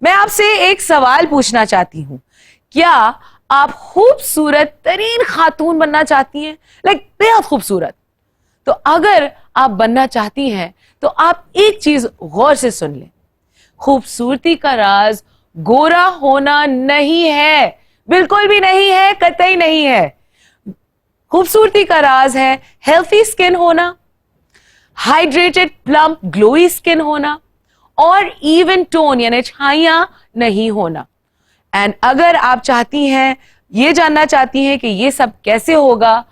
मैं आपसे एक सवाल पूछना चाहती हूँ, क्या आप खूबसूरत तरीन खातून बनना चाहती हैं? लाइक बेहद खूबसूरत। तो अगर आप बनना चाहती हैं तो आप एक चीज गौर से सुन लें, खूबसूरती का राज गोरा होना नहीं है, बिल्कुल भी नहीं है, कतई नहीं है। खूबसूरती का राज है हेल्थी स्किन होना, हाइड्रेटेड प्लम्प ग्लोई स्किन होना और इवन टोन यानी छाइयां नहीं होना। एंड अगर आप चाहती हैं, ये जानना चाहती हैं कि ये सब कैसे होगा,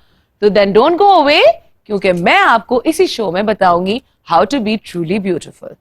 तो देन डोंट गो अवे, क्योंकि मैं आपको इसी शो में बताऊंगी how to be truly beautiful.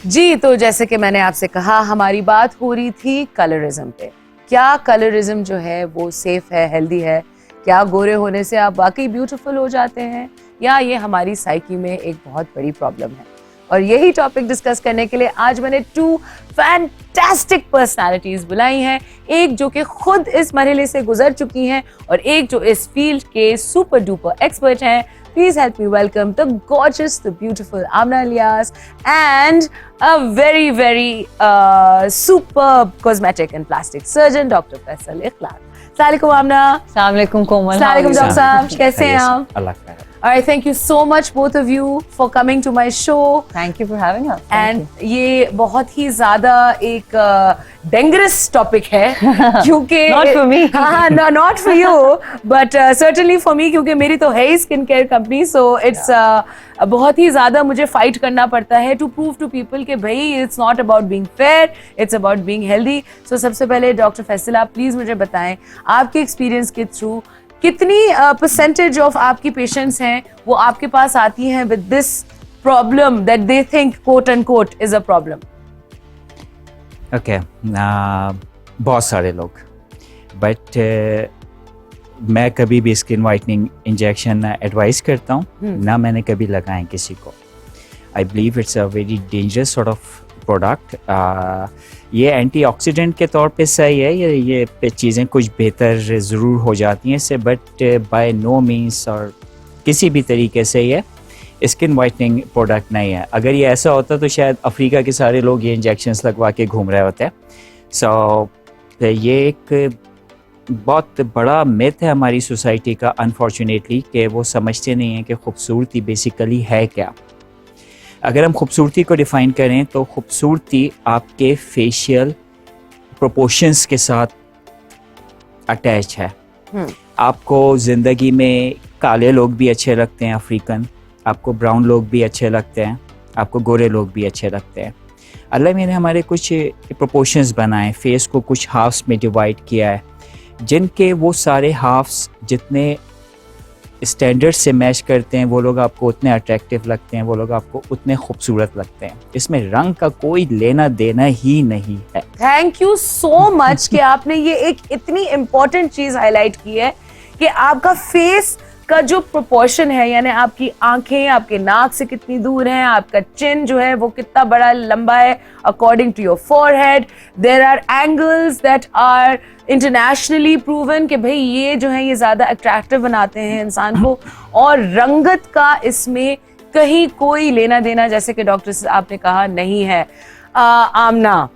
जी, तो जैसे कि मैंने आपसे कहा, हमारी बात हो रही थी कलरिज्म पे। क्या कलरिज्म जो है वो सेफ है, हेल्दी है? क्या गोरे होने से आप वाकई ब्यूटीफुल हो जाते हैं, या ये हमारी साइकी में एक बहुत बड़ी प्रॉब्लम है? और यही टॉपिक डिस्कस करने के लिए आज मैंने 2 फैंटास्टिक पर्सनालिटीज बुलाई हैं, एक जो कि खुद इस मरहले से गुजर चुकी हैं और एक जो इस फील्ड के सुपर डुपर एक्सपर्ट हैं। Please help me welcome the gorgeous, the beautiful Amna Ilyas and a very, very superb cosmetic and plastic surgeon, Dr. Faisal Iqlal. Assalamualaikum Amna. Assalamualaikum Komal. Assalamualaikum Dr. Saab. कैसे हैं आप? Allah khayr. All right, thank you so much both of you for coming to my show. Thank you for having us. And ये बहुत ही ज़्यादा एक dangerous topic है क्योंकि Not for me. हाँ, not for you, but certainly for me, क्योंकि मेरी तो है ही skin care company, so it's बहुत ही ज़्यादा मुझे फाइट करना पड़ता है to prove to people कि भाई it's not about being fair, it's about being healthy. So सबसे पहले डॉक्टर फैसल, आप प्लीज़ मुझे बताएं आपके एक्सपीरियंस के थ्रू कितनी परसेंटेज ऑफ आपकी पेशेंट्स हैं वो आपके पास आती हैं with this problem that they think quote and quote is a problem? Okay, बहुत सारे लोग, बट मैं कभी भी स्किन वाइटनिंग इंजेक्शन ना एडवाइस करता हूँ, ना मैंने कभी लगाएं किसी को। I believe it's a very dangerous sort of product. ये एंटीऑक्सीडेंट के तौर पे सही है, ये चीज़ें कुछ बेहतर ज़रूर हो जाती हैं इससे, बट बाय नो मीन्स और किसी भी तरीके से ये स्किन वाइटनिंग प्रोडक्ट नहीं है। अगर ये ऐसा होता तो शायद अफ्रीका के सारे लोग ये इंजेक्शंस लगवा के घूम रहे होते हैं। सो ये एक बहुत बड़ा मिथ है हमारी सोसाइटी का, अनफॉर्चुनेटली, कि वो समझते नहीं हैं कि खूबसूरती बेसिकली है क्या। अगर हम खूबसूरती को डिफ़ाइन करें तो खूबसूरती आपके फेशियल प्रोपोर्शंस के साथ अटैच है। आपको ज़िंदगी में काले लोग भी अच्छे लगते हैं, अफ्रीकन, आपको ब्राउन लोग भी अच्छे लगते हैं, आपको गोरे लोग भी अच्छे लगते हैं। अल्लाह ने हमारे कुछ प्रोपोर्शंस बनाए, फेस को कुछ हाफ्स में डिवाइड किया है, जिनके वो सारे हाफ्स जितने स्टैंडर्ड से मैच करते हैं वो लोग आपको उतने अट्रैक्टिव लगते हैं, वो लोग आपको उतने खूबसूरत लगते हैं। इसमें रंग का कोई लेना देना ही नहीं है। थैंक यू सो मच कि आपने ये एक इतनी इम्पोर्टेंट चीज हाईलाइट की है कि आपका फेस का जो प्रोपोर्शन है, यानी आपकी आंखें आपके नाक से कितनी दूर हैं, आपका चिन जो है वो कितना बड़ा लंबा है according to your forehead. There are angles that are internationally proven कि भाई ये जो है ये ज़्यादा अट्रैक्टिव बनाते हैं इंसान को, और रंगत का इसमें कहीं कोई लेना देना, जैसे कि डॉक्टर आपने कहा, नहीं है। Amna,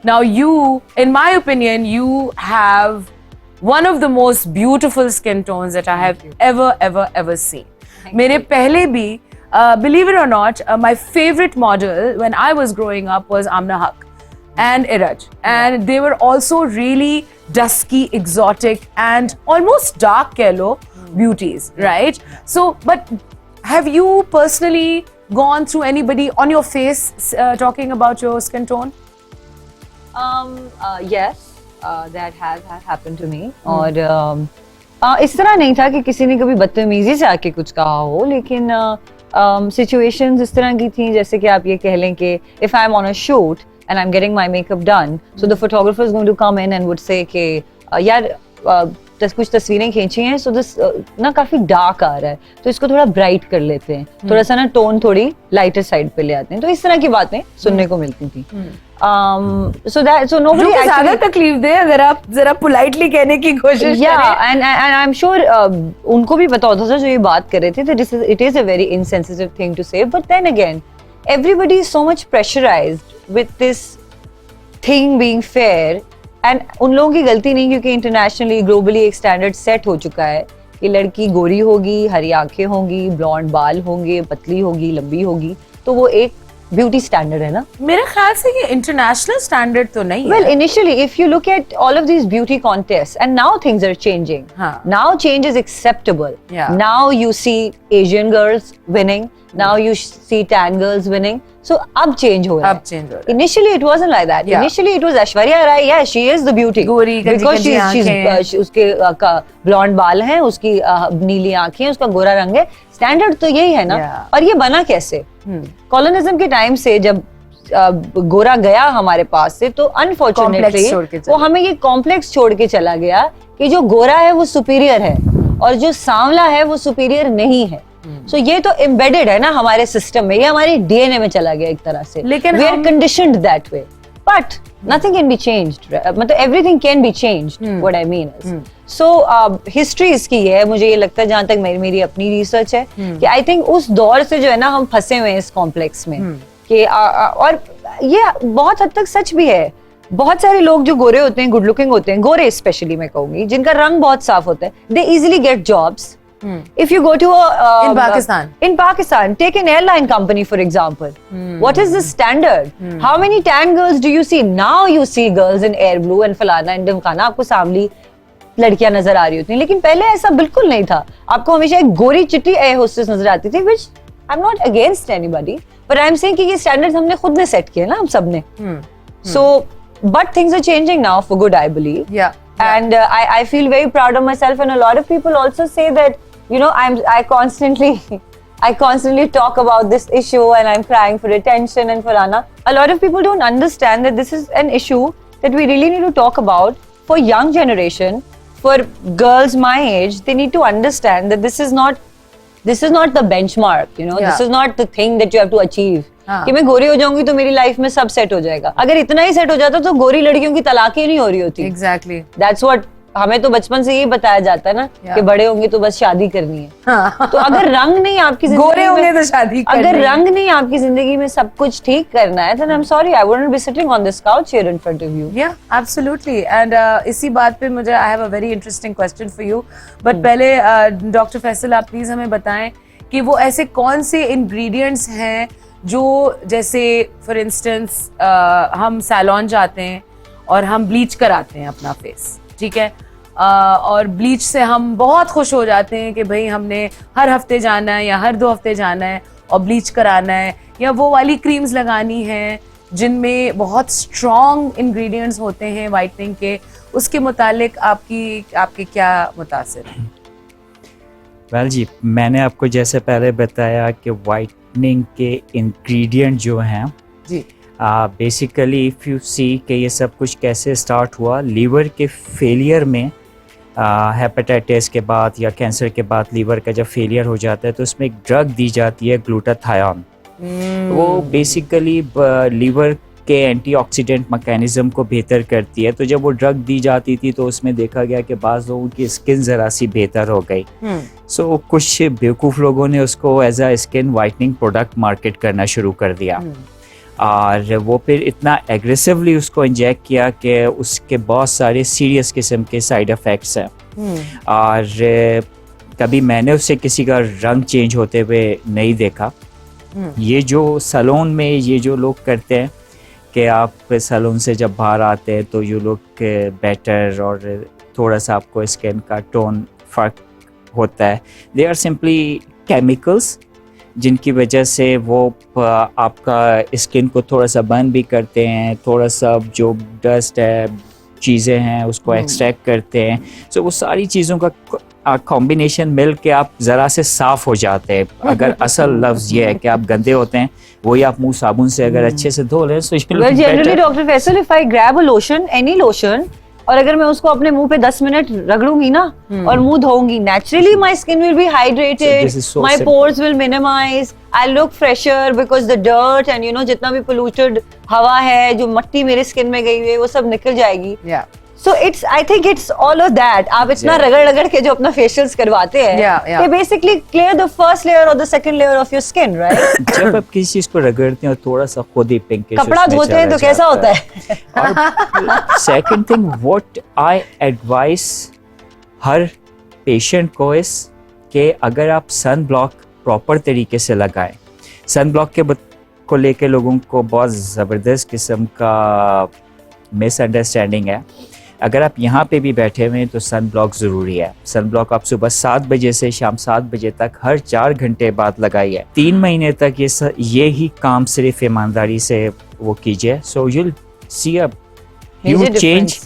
now you, in my opinion, you have one of the most beautiful skin tones that I have ever seen. मेरे पहले भी, believe it or not, my favorite model when I was growing up was Amna Haq and Iraj, and they were also really dusky, exotic and almost dark yellow beauties, right? So, but have you personally gone through anybody on your face talking about your skin tone? Yes. That has happened to me. और इस तरह नहीं था कि किसी ने कभी बदतमीजी से आके कुछ कहा हो, लेकिन सिचुएशंस इस तरह की थी, जैसे कि आप ये कह लें कि if I'm on a shoot and I'm getting my makeup done, so the photographer is going to come in and would say कि यार कुछ तस्वीरें खींची हैं, सो दिस ना काफी डार्क आ रहा है, तो इसको थोड़ा ब्राइट कर लेते हैं, थोड़ा सा ना टोन थोड़ी लाइटर साइड पे ले आते हैं। तो इस तरह की बातें सुनने को मिलती थी। so nobody ज्यादा actually तकलीफ दे अगर आप जरा पोलाइटली कहने की कोशिश करें। and I'm sure उनको भी पता होता था जो ये बात कर रहे थे that it is a very insensitive thing to say, but then again everybody is so much pressurized with this thing being fair, and उन लोगों की गलती नहीं, क्योंकि इंटरनेशनली ग्लोबली एक स्टैंडर्ड सेट हो चुका है कि लड़की गोरी होगी, हरी आंखें होंगी, ब्लॉन्ड बाल होंगे, पतली होगी, लंबी होगी, तो वो एक ब्यूटी स्टैंडर्ड है ना। मेरे ख्याल से ये इंटरनेशनल स्टैंडर्ड तो नहीं Well, है। initially, if you look at all of these beauty contests, and now things are changing. हाँ. Now change is acceptable. Yeah. Now you see Asian girls winning. Now you see tan girls winning. So अब change हो रहा है. अब change हो रहा है. Initially it wasn't like that. Yeah. Initially it was Aishwarya Rai. Yeah, she is the beauty. गोरी, because गंजी आंखें। उसके blonde बाल हैं, उसकी नीली आंखें, उसका गोरा रंग है. Standard तो यही है ना. Yeah. और ये बना कैसे? Colonism के टाइम से जब गोरा गया हमारे पास से, तो अनफॉर्चुनेटली वो हमें ये कॉम्प्लेक्स छोड़ के चला गया कि जो गोरा है वो सुपीरियर है और जो सांवला है वो सुपीरियर नहीं है। सो ये तो एम्बेडेड है ना हमारे सिस्टम में, ये हमारे डीएनए में चला गया एक तरह से। लेकिन we are conditioned that way, but nothing can be changed, मतलब everything can be changed, what I mean is so history इसकी है, मुझे ये लगता है, जहां तक मेरी अपनी रिसर्च है कि आई थिंक उस दौर से जो है ना हम फंसे हुए हैं इस कॉम्प्लेक्स में कि और ये बहुत हद तक सच भी है। बहुत सारे लोग जो गोरे होते हैं, गुड लुकिंग होते हैं, गोरे स्पेशली मैं कहूंगी, जिनका रंग बहुत साफ होता है, दे easily get jobs. If you go to in Pakistan, take an airline company for example. What is the standard? How many tan girls do you see? Now you see girls in air blue and falana and dimkhana, आपको सामली लड़कियां नजर आ रही होती हैं, लेकिन पहले ऐसा बिल्कुल नहीं था। आपको हमेशा एक गोरी चिट्टी एयर होस्टेस नजर आती थी, which I'm not against anybody, but I'm saying कि ये standards हमने खुद ने सेट किए ना, हम सब ने। So, but things are changing now for good, I believe. Yeah. And I feel very proud of myself, and a lot of people also say that, you know, I constantly talk about this issue and I'm crying for attention and for Anna. A lot of people don't understand that this is an issue that we really need to talk about for young generation, for girls my age. They need to understand that this is not the benchmark, you know. Yeah. This is not the thing that you have to achieve. हाँ. कि मैं गोरी हो जाऊंगी तो मेरी life में सब सेट हो जाएगा। अगर इतना ही सेट हो जाता तो गोरी लड़कियों की तलाक ही नहीं हो रही होती। Exactly. That's what हमें तो बचपन से यही बताया जाता है ना, कि बड़े होंगे तो बस शादी करनी है। हाँ. तो अगर रंग नहीं आपकी जिंदगी गोरे होंगे में, तो शादी करनी अगर है। रंग नहीं आपकी जिंदगी में सब कुछ ठीक करना है, then I'm sorry, I wouldn't be sitting on this couch here in front of you. Yeah, absolutely. And इसी बात पे मुझे I have a very interesting question for you. But पहले डॉक्टर फैसल आप प्लीज हमें बताएं कि वो ऐसे कौन से ingredients हैं जो, जैसे फॉर इंस्टेंस हम सैलून जाते हैं और हम ब्लीच कराते हैं अपना फेस, ठीक है, और ब्लीच से हम बहुत खुश हो जाते हैं कि भाई हमने हर हफ्ते जाना है या हर 2 हफ्ते जाना है और ब्लीच कराना है, या वो वाली क्रीम्स लगानी है जिनमें बहुत स्ट्रॉन्ग इंग्रेडिएंट्स होते हैं वाइटनिंग के, उसके मुतालिक आपके क्या मुतासिर है? वेल जी, मैंने आपको जैसे पहले बताया कि वाइटनिंग के इंग्रेडिएंट जो हैं जी, बेसिकली इफ़ यू सी कि ये सब कुछ कैसे स्टार्ट हुआ, लीवर के फेलियर में, हेपेटाइटिस के बाद या कैंसर के बाद लीवर का जब फेलियर हो जाता है तो उसमें एक ड्रग दी जाती है ग्लूटाथायोन। वो बेसिकली लीवर के एंटीऑक्सीडेंट मैकेनिज्म को बेहतर करती है। तो जब वो ड्रग दी जाती थी तो उसमें देखा गया कि बाज़ लोगों की स्किन ज़रा सी बेहतर हो गई। सो कुछ बेवकूफ़ लोगों ने उसको as a skin whitening product market करना शुरू कर दिया, और वो फिर इतना एग्रेसिवली उसको इंजेक्ट किया कि उसके बहुत सारे सीरियस किस्म के साइड इफ़ेक्ट्स हैं। और कभी मैंने उससे किसी का रंग चेंज होते हुए नहीं देखा। ये जो सैलून में ये जो लोग करते हैं कि आप सैलून से जब बाहर आते हैं तो यू लुक बेटर और थोड़ा सा आपको स्किन का टोन फ़र्क होता है, दे आर सिंपली केमिकल्स जिनकी वजह से वो आपका स्किन को थोड़ा सा बर्न भी करते हैं, थोड़ा सा जो डस्ट है, चीज़ें हैं, उसको एक्सट्रैक्ट करते हैं। सो वो सारी चीज़ों का कॉम्बिनेशन मिल के आप ज़रा से साफ़ हो जाते हैं। अगर असल लफ्ज़ ये है कि आप गंदे होते हैं, वही आप मुंह साबुन से अगर अच्छे से धो लें, so well, generally Dr. Faisal, if I grab a lotion, any lotion, और अगर मैं उसको अपने मुंह पे 10 मिनट रगड़ूंगी ना और मुंह धोऊंगी, naturally my skin will be So hydrated, this is so my simple. Pores will minimise, I look fresher because the dirt and you know जितना भी पोल्यूटेड हवा है, जो मट्टी मेरे स्किन में गई हुई है, वो सब निकल जाएगी. Yeah. So it's, I think it's all of that. आप इतना रगड़ के जो अपना facials करवाते हैं, Yeah. they basically clear the first layer or the second layer of your skin, right? जब आप किसी चीज को रगड़ते हैं और थोड़ा सा खुद ही पिंकिश कपड़ा धोते हैं तो कैसा होता है? Second thing what I advice her patient को इस कि अगर आप सन ब्लॉक प्रॉपर तरीके से लगाएं, सन ब्लॉक को लेके लोगों को बहुत ज़बरदस्त किस्म का मिसअंडरस्टैंडिंग है. अगर आप यहाँ पे भी बैठे हुए हैं तो सन ब्लॉक ज़रूरी है. सन ब्लॉक आप सुबह 7 बजे से शाम 7 बजे तक हर 4 घंटे बाद लगाइए. 3 महीने तक ये ही काम सिर्फ ईमानदारी से वो कीजिए. So you'll see a huge change.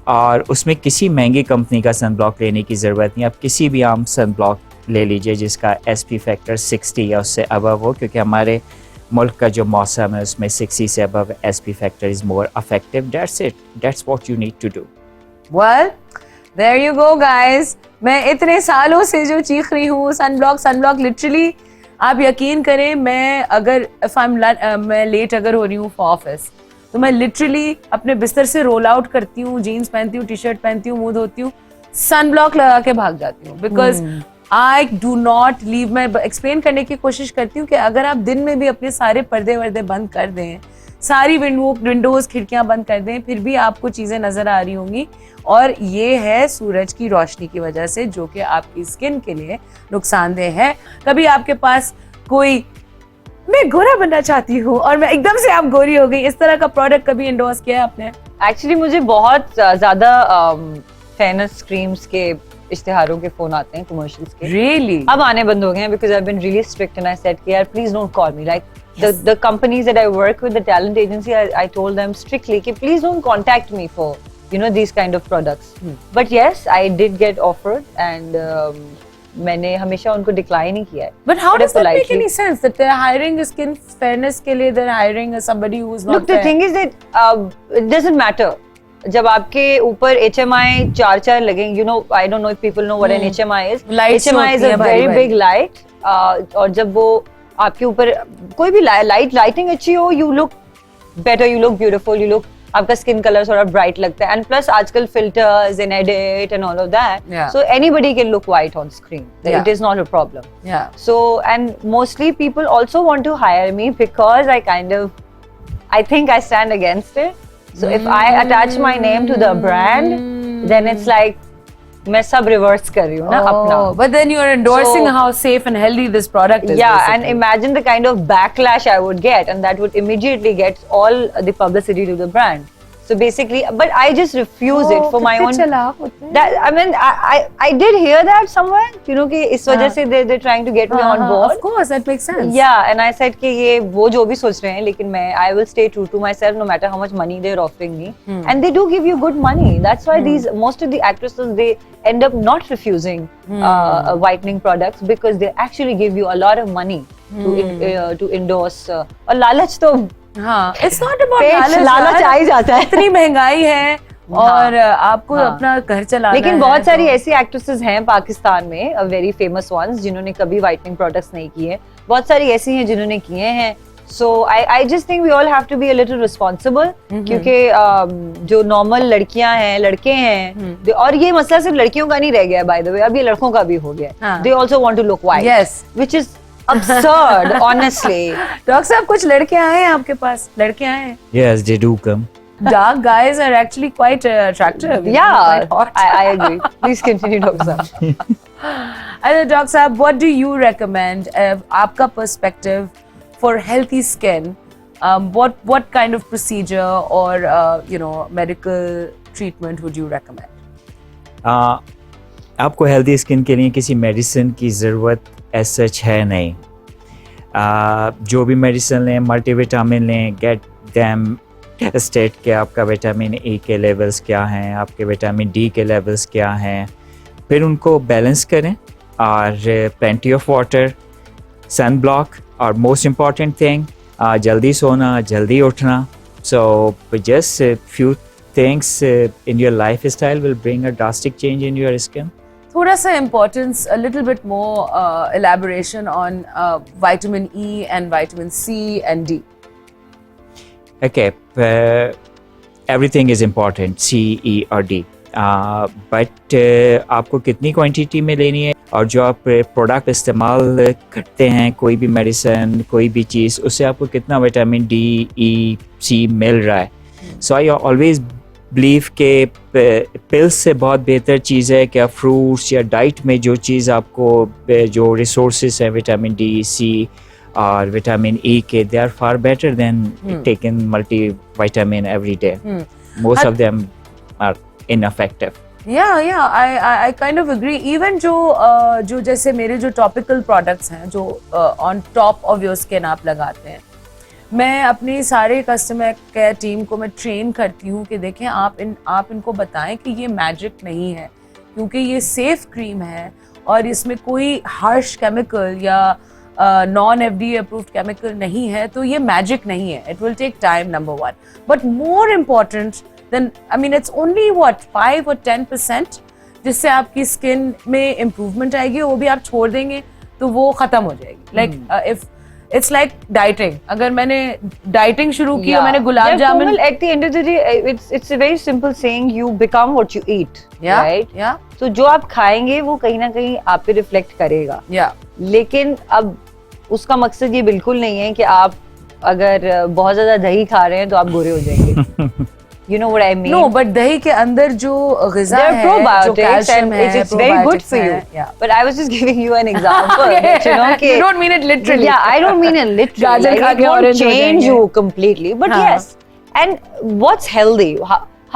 और उसमें किसी महंगी कंपनी का सन ब्लॉक लेने की ज़रूरत नहीं. आप किसी भी आम सन ब्लॉक ले लीजिए जिसका SP फैक्टर 60 या उससे अबव हो, क्योंकि हमारे मुल्क का जो मौसम है उसमें 60 से above SP factor is more effective. That's it. That's what you need to do. Well, there you go guys. मैं इतने सालों से जो चीख रही हूँ सन ब्लॉक लिटरली आप यकीन करें, मैं अगर मैं लेट अगर हो रही हूँ फॉर ऑफिस तो मैं लिटरली अपने बिस्तर से रोल आउट करती हूँ, जीन्स पहनती हूँ, टी शर्ट पहनती हूँ, मुंह धोती हूँ, सन ब्लॉक लगा के भाग जाती हूँ. Because I do not leave. मैं एक्सप्लेन करने की कोशिश करती हूँ कि अगर आप दिन में भी अपने सारे पर्दे वर्दे बंद कर दें, सारी विंडोज खिड़कियां बंद कर दें, फिर भी आपको चीजें नजर आ रही होंगी. और ये है सूरज की रोशनी की वजह से, जो कि आपकी स्किन के लिए नुकसानदेह है. कभी आपके पास कोई मैं गोरा बनना चाहती हूँ और मैं एकदम से आप गोरी हो गई, इस तरह का प्रोडक्ट कभी इंडोर्स किया है आपने? एक्चुअली मुझे बहुत ज्यादा फेयरनेस क्रीम्स के इश्तिहारों के फोन आते हैं, कमर्शियल्स के. Really? अब आने बंद हो गए हैं because I have been really strict and I said कि यार please don't call me. Like the companies that I work with, the talent agency, I told them strictly कि please don't contact me for you know these kind of products. But yes, I did get offered and मैंने हमेशा उनको decline ही किया है. But how does that make politely. any sense that they're hiring a skin fairness के लिए, they're hiring somebody who's not Look, the fair? thing is that it doesn't matter. जब आपके ऊपर HMI 4 लगेंगे, you know, I don't know if people know what an HMI is. Lights HMI is होती a हैं very भारी big light. और जब वो आपके ऊपर कोई भी लाइटिंग अच्छी हो, you look better, you look beautiful, you look, आपका स्किन कलर थोड़ा ब्राइट लगता है. एंड प्लस आजकल filters and edit and all of that, Yeah. So anybody can look white on screen. Yeah. It is not a problem. Yeah. So, and mostly people also want to hire me because I think I stand against it. So if I attach my name to the brand, then it's like मैं सब reverse कर रही हूँ ना अपना. But then you're endorsing So- how safe and healthy this product is. Yeah, basically. and imagine the kind of backlash I would get, and that would immediately get all the publicity to the brand. So basically, but I just refuse it for my कितने own. चालाक होते हैं. That I mean, I did hear that somewhere. You know कि इस वजह से they're trying to get me on board. Of course, that makes sense. Yeah, and I said कि ये वो जो भी सोच रहे हैं, लेकिन मैं I will stay true to myself no matter how much money they're offering me. And they do give you good money. That's why most of the actresses, they end up not refusing whitening products because they actually give you a lot of money to endorse. और लालच तो हाँ, it's not about लालच आ ही जाता है. इतनी महंगाई है और आपको अपना घर चलाना है. लेकिन बहुत सारी ऐसी एक्ट्रेसेस हैं पाकिस्तान में, वेरी फेमस वंस, जिन्होंने कभी व्हाइटनिंग प्रोडक्ट्स नहीं किए. बहुत सारी ऐसी हैं जिन्होंने किए हैं. So I just think we all have to be a little responsible, क्योंकि जो नॉर्मल लड़कियां हैं, लड़के हैं, और ये मसला सिर्फ लड़कियों का नहीं रह गया बाय द वे, अब ये लड़कों का भी हो गया. They also want to look white, Yes. Which is absurd, honestly. Doctor साहब, कुछ लड़के आए हैं आपके पास? लड़के आए हैं? Yes, they do come. Dark guys are actually quite attractive. Yeah, Quite hot. I agree. Please continue, Dr. Saab. And Dr. Saab, what do you recommend? आपका perspective for healthy skin. What kind of procedure or medical treatment would you recommend? आपको healthy skin के लिए किसी medicine की ज़रूरत as such है नहीं. जो भी मेडिसिन लें, मल्टीविटामिन लें, गेट देम टेस्टेड कि आपका विटामिन E के लेवल्स क्या हैं, आपके विटामिन D के लेवल्स क्या हैं, फिर उनको बैलेंस करें. और plenty of water, sun block, और मोस्ट इम्पॉर्टेंट थिंग, जल्दी सोना, जल्दी उठना. So just few things in your lifestyle will bring a drastic change in your skin? थोड़ा सा importance, a little bit more elaboration on vitamin E and vitamin C and D. Okay, everything is important, C, E और D. But आपको कितनी quantity में लेनी है, और जो आप प्रोडक्ट इस्तेमाल करते हैं, कोई भी मेडिसिन, कोई भी चीज़, उससे आपको कितना विटामिन डी, ई, सी मिल रहा है. सो आई ऑलवेज बिलीव के पिल्स से बहुत बेहतर चीज़ है कि आप फ्रूट्स या डाइट में जो चीज़ आपको जो रिसोर्सेज हैं विटामिन डी, सी और विटामिन ई के, they are far better than taking multi vitamin every day. Most of them are ineffective. Yeah, I kind of agree. Even जो जैसे मेरे जो टॉपिकल प्रोडक्ट्स हैं जो on top of your skin आप लगाते हैं, मैं अपनी सारे कस्टमर केयर टीम को मैं ट्रेन करती हूँ कि देखें आप इनको बताएं कि ये मैजिक नहीं है, क्योंकि ये सेफ क्रीम है और इसमें कोई हार्श केमिकल या नॉन FDA अप्रूव्ड केमिकल नहीं है, तो ये मैजिक नहीं है. It will take time, number 1. But more important then I mean it's only what 5 or 10% जिससे आपकी स्किन में इम्प्रूवमेंट आएगी, वो भी आप छोड़ देंगे तो वो खत्म हो जाएगी. Like if it's like dieting, अगर मैंने डाइटिंग शुरू की और मैंने gulab jamun, at the end of the day it's a very simple saying, you become what you eat. Right? तो जो आप खाएंगे वो कहीं ना कहीं आप पे रिफ्लेक्ट करेगा. लेकिन अब उसका मकसद ये बिल्कुल नहीं है कि आप अगर बहुत ज्यादा दही खा रहे हैं तो आप गोरे हो जाएंगे. You know what I mean? No, but दही के अंदर जो ग़िज़ा है, जो कैल्शियम है, it's very good for you. Yeah. But I was just giving you an example. That, you know, you don't mean it literally. Yeah, I don't mean it literally. Like, it won't change you completely. But yes. And what's healthy?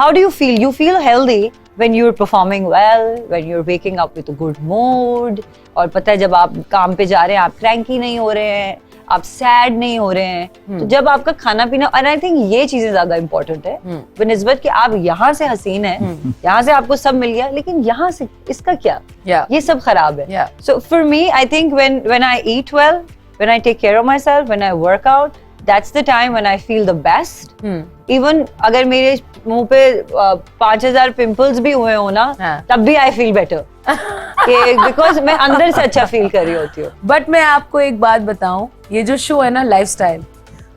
How do you feel? You feel healthy when you're performing well, when you're waking up with a good mood. और पता है जब आप काम पे जा रहे हैं, आप cranky नहीं हो रहे हैं, आप सैड नहीं हो रहे हैं. तो जब आपका खाना पीना, और आई थिंक ये चीजें ज्यादा इंपॉर्टेंट है बनिस्बत कि आप यहाँ से हसीन है, यहाँ से आपको सब मिल गया, लेकिन यहाँ से इसका क्या, ये सब खराब है. So for me I think when I eat well, when I take care of my self, when I work out, that's the time when I feel the best. Even अगर मेरे मुंह पे 5000 पिंपल्स भी हुए हो ना, तब भी I feel better. बिकॉज मैं अंदर से अच्छा फील कर रही होती हूँ. बट मैं आपको एक बात बताऊं, ये जो शो है ना लाइफस्टाइल,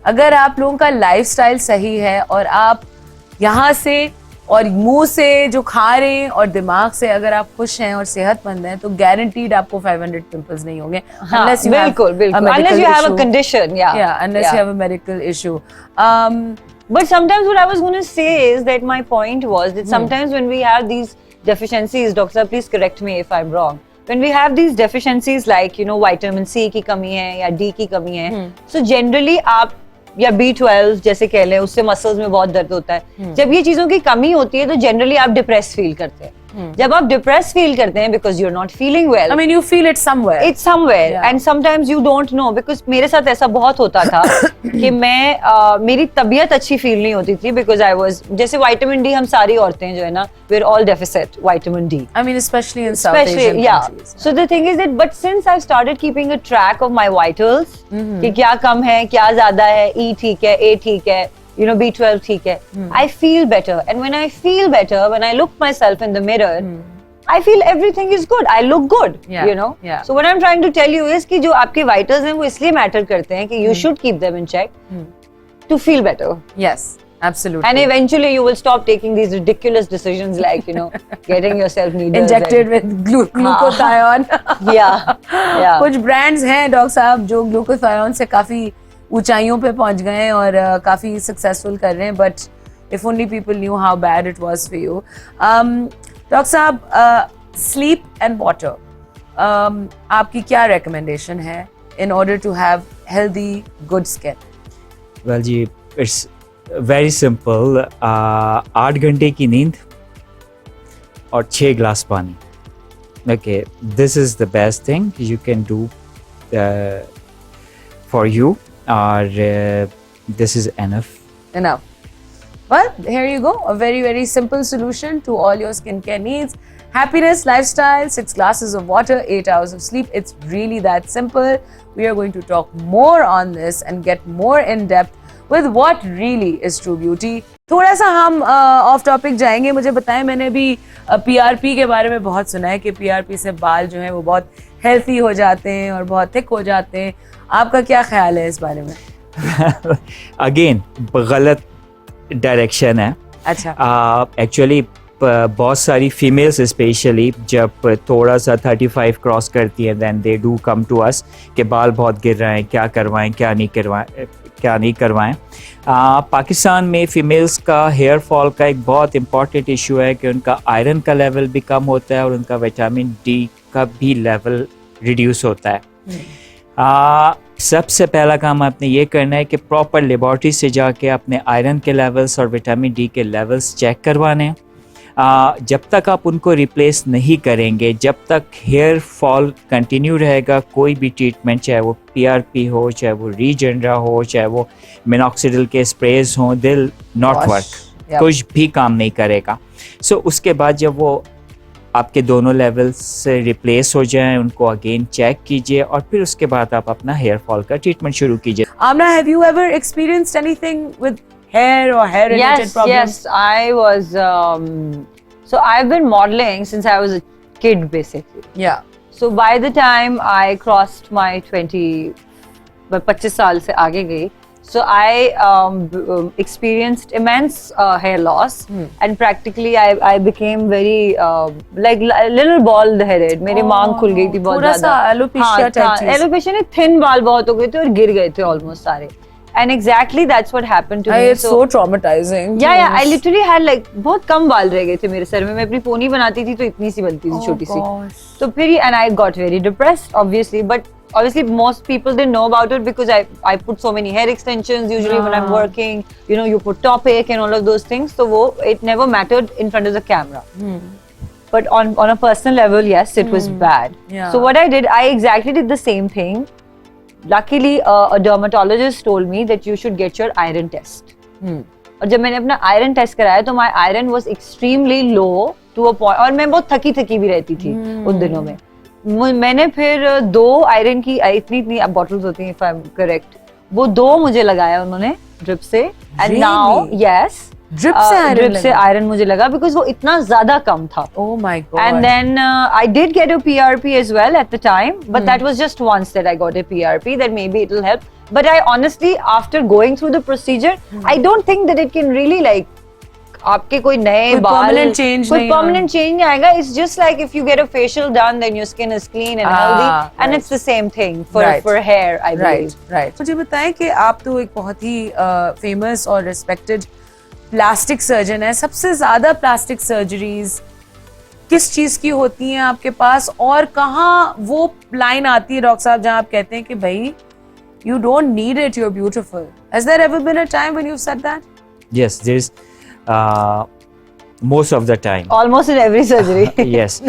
अगर आप लोगों का लाइफस्टाइल सही है और आप यहाँ से और मुंह से जो खा रहे हैं और दिमाग से अगर आप खुश हैं और सेहतमंद हैं, तो गारंटीड आपको 500 पिंपल्स नहीं होंगे. Unless you have a condition, unless you have a medical issue. But sometimes what I was going to say is that my point was that sometimes when we have these deficiencies, doctor please correct me if I'm wrong, when we have these deficiencies like vitamin C की कमी है या D की कमी है, so generally आप या B12 जैसे कह लें, उससे मसल्स में बहुत दर्द होता है. जब ये चीजों की कमी होती है तो जनरली आप डिप्रेस फील करते हैं. जब आप डिप्रेस फील करते हैं because you are not feeling well, I mean you feel it somewhere. It's somewhere and sometimes you don't know, because मेरे साथ ऐसा बहुत होता था कि मैं मेरी तबीयत अच्छी फील नहीं होती थी because I was, जैसे विटामिन डी हम सारी औरतें जो है ना, we're all deficit vitamin D. I mean especially in South Asian countries. So the thing is that but since I started keeping a track of my vitals, कि क्या कम है, क्या ज्यादा है, E ठीक है, A ठीक है, B12 ठीक है, I feel better. And when I feel better, when I look myself in the mirror, I feel everything is good. I look good, So what I'm trying to tell you is कि जो आपके vitals हैं वो इसलिए matter करते हैं कि you should keep them in check to feel better. Yes, absolutely. And eventually you will stop taking these ridiculous decisions like, getting yourself needles injected with glutathione. Yeah. कुछ brands हैं doctor साहब जो glutathione से काफी ऊंचाइयों पे पहुंच गए हैं और काफी सक्सेसफुल कर रहे हैं, but if only people knew how bad it was for you. Doctor साहब, स्लीप एंड वाटर, आपकी क्या रिकमेंडेशन है in order to have healthy good skin? Well जी, इट्स वेरी सिंपल. 8 घंटे की नींद और 6 ग्लास पानी. Okay, this is the best thing you can do for you. Or this is enough. Well, here you go. A very, very simple solution to all your skincare needs. Happiness, lifestyle, 6 glasses of water, 8 hours of sleep. It's really that simple. We are going to talk more on this and get more in depth with what really is true beauty. थोड़ा सा हम of topic जाएंगे. मुझे बताएं, मैंने भी PRP के बारे में बहुत सुना है कि PRP से बाल जो हैं वो बहुत हेल्थी हो जाते हैं और बहुत थिक हो जाते हैं. आपका क्या ख्याल है इस बारे में? अगेन गलत डायरेक्शन है. अच्छा. एक्चुअली बहुत सारी फीमेल्स स्पेशली जब थोड़ा सा 35 क्रॉस करती हैं then they do come to us कि बाल बहुत गिर रहे हैं, क्या करवाएं क्या नहीं करवाएं. पाकिस्तान में फीमेल्स का हेयर फॉल का एक बहुत इम्पॉर्टेंट इशू है कि उनका आयरन का लेवल भी कम होता है और उनका विटामिन डी का भी लेवल रिड्यूस होता है. सबसे पहला काम आपने ये करना है कि प्रॉपर लेबॉर्ट्री से जाके अपने आयरन के लेवल्स और विटामिन डी के लेवल्स चेक करवाने हैं. जब तक आप उनको रिप्लेस नहीं करेंगे, जब तक हेयर फॉल कंटिन्यू रहेगा, कोई भी ट्रीटमेंट, चाहे वो PRP हो, चाहे वो रीजेनरा हो, चाहे वो मिनॉक्सिडिल के स्प्रेज हों, दिल नॉट वर्क, कुछ भी काम नहीं करेगा. सो उसके बाद जब वो आपके दोनों लेवल्स से रिप्लेस हो जाएं, उनको अगेन चेक कीजिए और फिर उसके बाद आप अपना हेयर फॉल का ट्रीटमेंट शुरू कीजिए. Amna, have you ever experienced anything with hair or hair related problems? Yes, I was. So I've been modeling since I was a kid, basically. Yeah. So by the time I crossed my 25 साल से आगे गई, so I experienced immense hair loss, and practically I became very like little bald headed. मेरी मांग खुल गई थी बहुत ज़्यादा. थोड़ा सा alopecia type चीज़. Alopecia नहीं, thin बाल बहुत हो गए थे और गिर गए थे almost सारे. And exactly that's what happened to me. It's so traumatizing. Yeah, I literally had like बहुत कम बाल रह गए थे मेरे सर में. मैं अपनी पोनी बनाती थी तो इतनी सी बनती थी, छोटी सी. तो फिर and I got very depressed, obviously. But obviously most people didn't know about it because I put so many hair extensions usually when I'm working. You know, you put topic and all of those things. So it never mattered in front of the camera. But on a personal level, yes, it was bad. Yeah. So what I did, I exactly did the same thing. Luckily, a dermatologist told me that you should get your iron test. और जब मैंने अपना iron test कराया तो my iron was extremely low to a point, और मैं बहुत थकी भी रहती थी उन दिनों में. मैंने फिर 2 आयरन की इतनी बॉटल्स होती हैं, if I'm correct, वो 2 मुझे लगाया उन्होंने ड्रिप से. And now, yes, ड्रिप से आयरन मुझे लगा because वो इतना ज्यादा कम था. Oh my God. And then I did get a PRP as well at the time, but that was just once that I got a PRP, that maybe it will help. But I honestly, after going through the procedure, I don't think that it can really like आपके कोई नए बाल, permanent change कोई permanent change नहीं आएगा. It's just like if you get a facial done, then your skin is clean and healthy, and it's the same thing for hair, I believe. Right. मुझे बताएं कि आप तो एक बहुत ही famous और respected प्लास्टिक सर्जन है. सबसे ज्यादा प्लास्टिक सर्जरीज किस चीज की होती हैं आपके पास, और कहाँ वो लाइन आती है डॉक्टर साहब जहाँ आप कहते हैं कि भाई you don't need it, you're beautiful? Has there ever been a time when you've said that? Yes, there's most of the time. Almost in every surgery. Yes.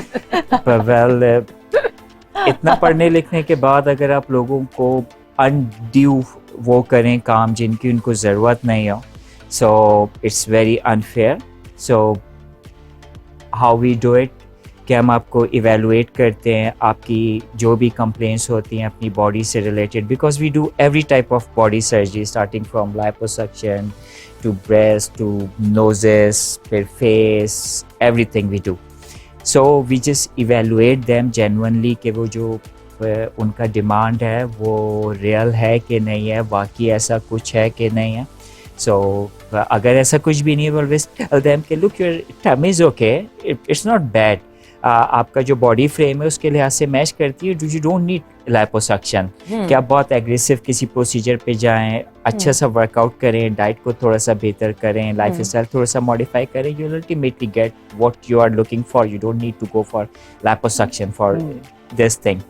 Well, इतना पढ़ने लिखने के बाद अगर आप लोगों को अनड्यू वो करें काम जिनकी उनको ज़रूरत नहीं हो, so it's very unfair. So how we do it, कि हम आपको इवेलुएट करते हैं आपकी जो भी कंप्लेंट्स होती हैं अपनी बॉडी से रिलेटेड, because we do every type of body surgery starting from liposuction to breast to noses, फिर face, everything we do. So we just evaluate them genuinely कि वो जो उनका डिमांड है वो रियल है कि नहीं है, वाकई ऐसा कुछ है कि नहीं है. So अगर ऐसा कुछ भी नहीं है, always tell them कि look, your tummy is okay, it's not bad. आपका जो बॉडी फ्रेम है उसके लिहाज से मैच करती है. You don't need liposuction. कि आप बहुत एग्रेसिव किसी प्रोसीजर पे जाएं, अच्छा सा वर्कआउट करें, डाइट को थोड़ा सा बेहतर करें, लाइफ स्टाइल थोड़ा सा मॉडिफाई करें, you will ultimately get what you are looking for. You don't need to go for liposuction for this thing.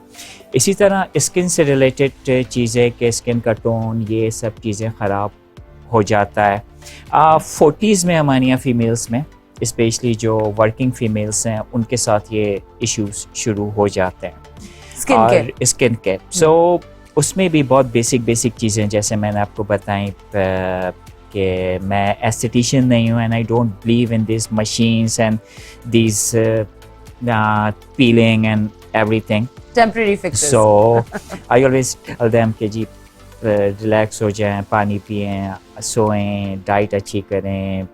इसी तरह स्किन से रिलेटेड चीज़ें कि स्किन का टोन, ये सब चीज़ें ख़राब हो जाता है. 40s में हमारी यहाँ फीमेल्स में स्पेशली जो वर्किंग फीमेल्स हैं उनके साथ ये इश्यूज शुरू हो जाते हैं. Skin care. सो उसमें भी बहुत बेसिक चीज़ें जैसे मैंने आपको बताई कि मैं एस्थेटिशियन नहीं हूँ, and I don't believe in this machines and this piling and everything. Temporary fixes. So I always tell them कि जी रिलैक्स हो जाएं, पानी पिएं, सोएं, डाइट अच्छी करें,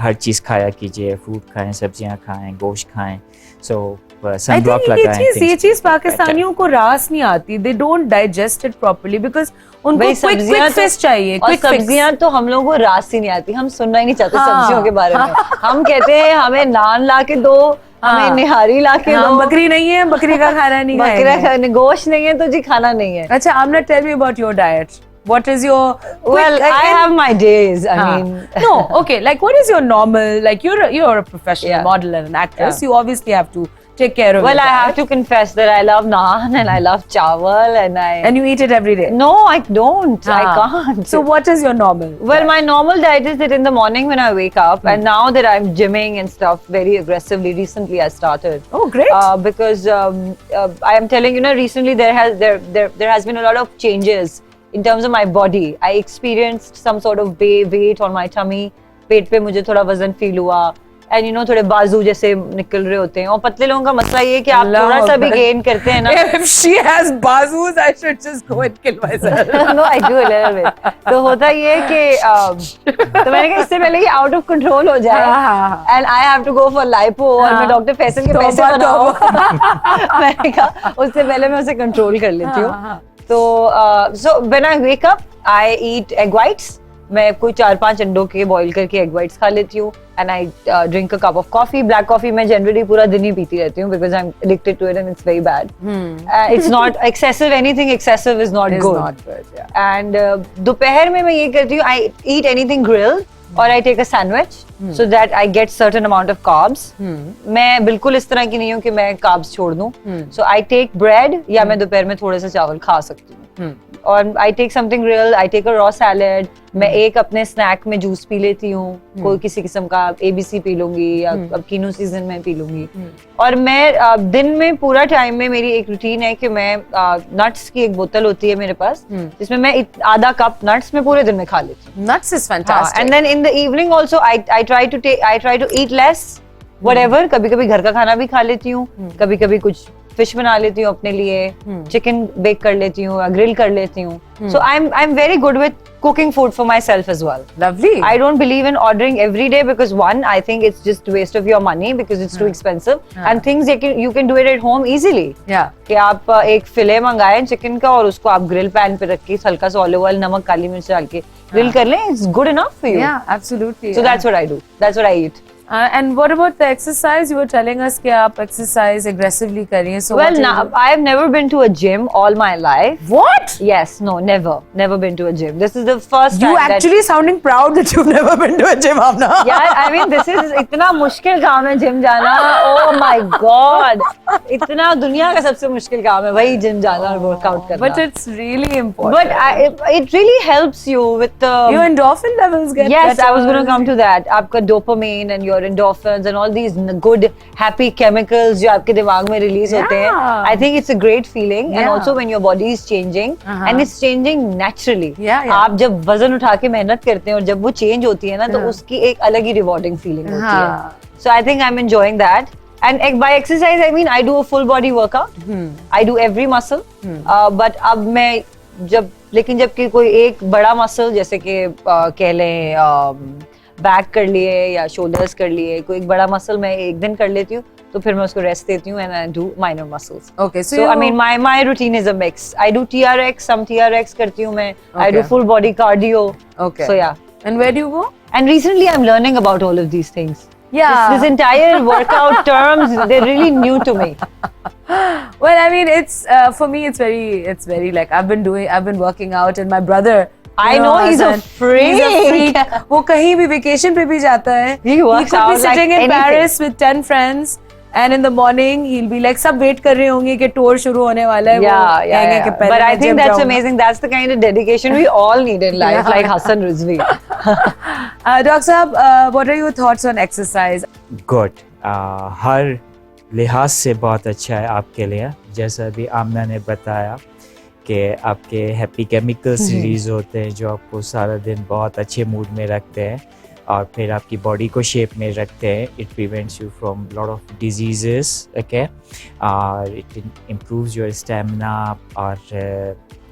हर चीज़ खाया कीजिए, फ्रूट खाएं, सब्जियां खाएं, गोश्त खाएं, सो I सनब्लॉक think लगाएं. ये things चीज will be पाकिस्तानियों को रास नहीं आती. They don't digest it properly because उनको भाई quick सब्जियां fix चाहिए. और Quick fix. सब्जियां तो हम लोगों को रास ही नहीं आती, हम सुनना ही नहीं चाहते हाँ। सब्जियों के बारे में. हम कहते हैं हमें नान ला के दो, हमें हाँ। निहारी ला के हाँ, दो, बकरी नहीं है, बकरी का खाना नहीं बकरा खाएंगे. गोश्त नहीं है तो जी खाना नहीं है. अच्छा, Amna, tell me about your diet. What is your Well, quick- I have my days. I हाँ. mean, No, okay. Like, what is your normal? Like, you're a professional Yeah. model and an actress. Yeah. You obviously have to take care of. well, your I diet. have to confess that I love naan and I love chawal and And you eat it every day. no, I don't. I Ah. can't. So, what is your normal? Well, my normal diet is that in the morning when I wake up, and now that I'm gymming and stuff very aggressively, recently I started. Oh, great. Because I am telling you, recently there has been a lot of changes in terms of my body. I experienced some sort of weight on my tummy. पेट पे मुझे थोड़ा वजन feel हुआ, and थोड़े बाजू जैसे निकल रहे होते हैं. और पतले लोगों का मसला ये है कि आप अल्लाह थोड़ा सा भी अकबर. गेन करते हैं ना. If she has bazoos, I should just go and kill myself. No, I do a little bit. तो होता ये है कि तो मैंने कहा इससे पहले कि आउट ऑफ कंट्रोल हो जाए, हाँ. And I have to go for lipo और मैं डॉक्टर फैसल के पैसे तौबा, बनाऊं. मैंने कहा उससे पहले मैं उसे कंट्रोल कर लेती हूँ. हाँ. तो so when I wake up I eat egg whites. मैं कोई 4-5 अंडों के बॉईल करके एग वाइट्स खा लेती हूँ, and I drink a cup of coffee. Black coffee मैं जनरली पूरा दिन ही पीती रहती हूँ because I am addicted to it and it's very bad. It's not excessive, anything excessive is not It's good. not good. Yeah. And दोपहर में मैं ये करती हूँ, आई ईट एनीथिंग ग्रिल्ड और I take a sandwich so that I get certain amount of carbs. मैं बिल्कुल इस तरह की नहीं हूँ कि मैं कार्ब्स छोड़ दूँ. सो आई टेक ब्रेड, या मैं दोपहर में थोड़े से चावल खा सकती हूँ. और I take something real, I take a raw salad. मैं एक अपने स्नैक में जूस पी लेती हूँ, कोई किसी किस्म का ABC पी लूंगी, या अब कीनू सीजन में पी लूंगी. और मैं दिन में पूरा टाइम में मेरी एक रूटीन है कि मैं नट्स की एक बोतल होती है मेरे पास, जिसमें मैं आधा कप नट्स में पूरे दिन में खा लेती हूँ. Nuts is fantastic. And then in the evening also I try to eat less whatever. कभी कभी घर का खाना भी खा लेती हूँ, कभी कभी कुछ फिश बना लेती हूँ अपने लिए, चिकन बेक कर लेती हूँ या ग्रिल कर लेती हूँ. So I am very good with cooking food for myself as well. Lovely. I don't believe in ordering every day because one, I think it's just waste of your money because it's too expensive, and things you can do it at home easily. Yeah. कि आप एक फिले मंगाएं chicken का और उसको आप grill pan पे रख के हल्का सा ऑलिव ऑयल, नमक, काली मिर्च डाल के ग्रिल कर लें. It's good enough for you. Yeah, absolutely. So that's what I do. That's what I eat. And what about the exercise? You were telling us कि आप exercise aggressively कर रही हैं. So Well, what do you now do? I have never been to a gym all my life. What? Yes, no, never been to a gym. This is the first You time that actually sounding proud that you've never been to a gym, Amna. यार I mean this is इतना मुश्किल काम है gym जाना. Oh my God, इतना दुनिया का सबसे मुश्किल काम है वही जिम जाना और वर्कआउट करना. But it's really important. But it really helps you with the your endorphin levels get yes, better. I was going to come to that. आपका dopamine and your endorphins and all these good happy chemicals जो आपके दिमाग में release होते हैं. Yeah. I think it's a great feeling, and Yeah. also when your body is changing and it's changing naturally. Yeah, yeah. आप जब वजन उठा के मेहनत करते हैं और जब वो चेंज होती है ना तो Yeah. उसकी एक अलग ही rewarding feeling होती है. हाँ. So I think I'm enjoying that. And by exercise I mean I do a full body workout. I do every muscle. But अब मैं लेकिन जब कि कोई एक बड़ा मसल जैसे कि कह लें बैक कर लिए या शोल्डर्स कर लिए, कोई एक बड़ा मसल मैं एक दिन कर लेती हूँ तो फिर मैं उसको रेस्ट देती हूँ and I do minor muscles. Okay, So I mean my routine is a mix. I do TRX, some TRX करती हूँ मैं. I do Okay. full body cardio. Okay. So yeah. And where do you go? And recently I'm learning about all of these things. Yeah. This entire workout terms, they're really new to me. Well, I mean, it's for me. It's very like I've been working out, and my brother. I know he's a freak. He's a freak. वो कहीं भी vacation पे भी जाता है. He works could be out like sitting in anything. Paris with 10 friends, and in the morning he'll be like सब wait कर रहे होंगे कि tour शुरू होने वाला है. Yeah. But I think that's amazing. That's the kind of dedication we all need in life, like Hassan Rizvi. Dr. Saab, what are your thoughts on exercise? Good. हर लिहाज से बहुत अच्छा है आपके लिए. जैसा भी आमना ने बताया कि आपके हैप्पी केमिकल्स रिलीज होते हैं जो आपको सारा दिन बहुत अच्छे मूड में रखते हैं और फिर आपकी बॉडी को शेप में रखते हैं. It prevents you from lot of diseases. Okay, और इट इम्प्रूव्स योर स्टेमिना और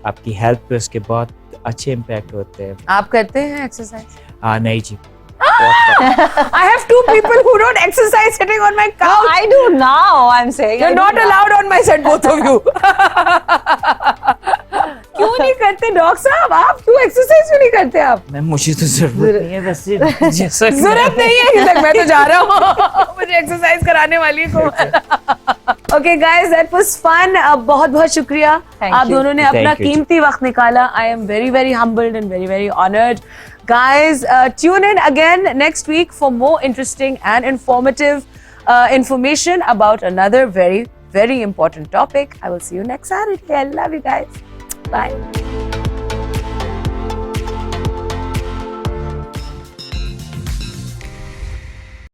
आपकी हेल्थ पे उसके बहुत अच्छे इम्पैक्ट होते हैं। आप करते हैं एक्सरसाइज? नहीं जी। I have two people who don't exercise sitting on my couch. I do now. I'm saying You're not allowed on my set, both of you. क्यों नहीं करते डॉक्टर साहब? आप क्यों एक्सरसाइज क्यों नहीं करते आप? मैं मुझे तो जरूरत नहीं है वैसे जैसा कि जरूरत नहीं है कि तक मैं तो जा रहा हूँ मुझे एक्सरसाइज कराने वाली को। Okay guys, that was fun. बहुत बहुत शुक्रिया Thank आप you. दोनों ने Thank अपना you. कीमती वक्त निकाला। आई am very very humbled and very very honored. Guys, tune in again next week for more interesting and informative information about another very very important topic. I will see you next Saturday. I love you guys. Bye.